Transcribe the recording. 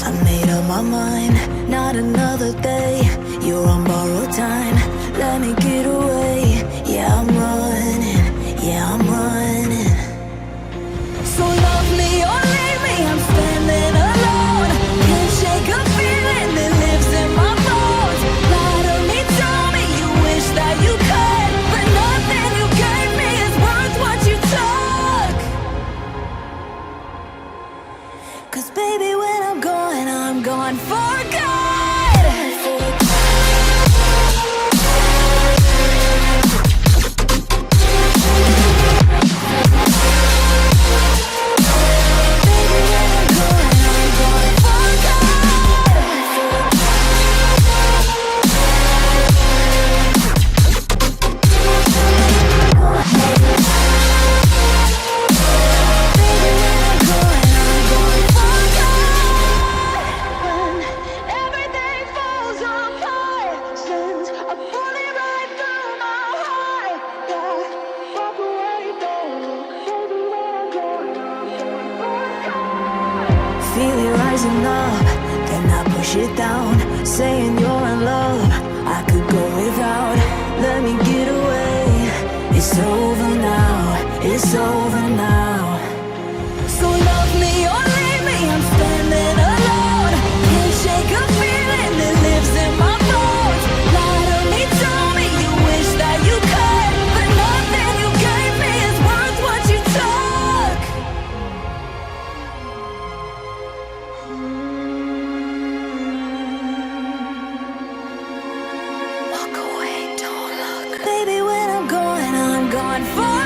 I made up my mind, not another day. You're on borrowed time, let me get away. Yeah, I'm running, yeah, I'm running. So love me or leave me, I'm standing alone. Can't shake a feeling that lives in my bones. Lie to me, tell me you wish that you could, but nothing you gave me is worth what you took. 'Cause baby, when I'm gone for good. Feel it rising up, then I push it down, saying you're in love, I could go without. Let me get away, it's over now, it's over now. So love me or leave me, I'm standing alone. Can't shake a feeling that lives in my bones. Lie to me, tell me you wish that you could, but nothing you gave me is worth what you took. Walk away, don't look. Baby, when I'm gone for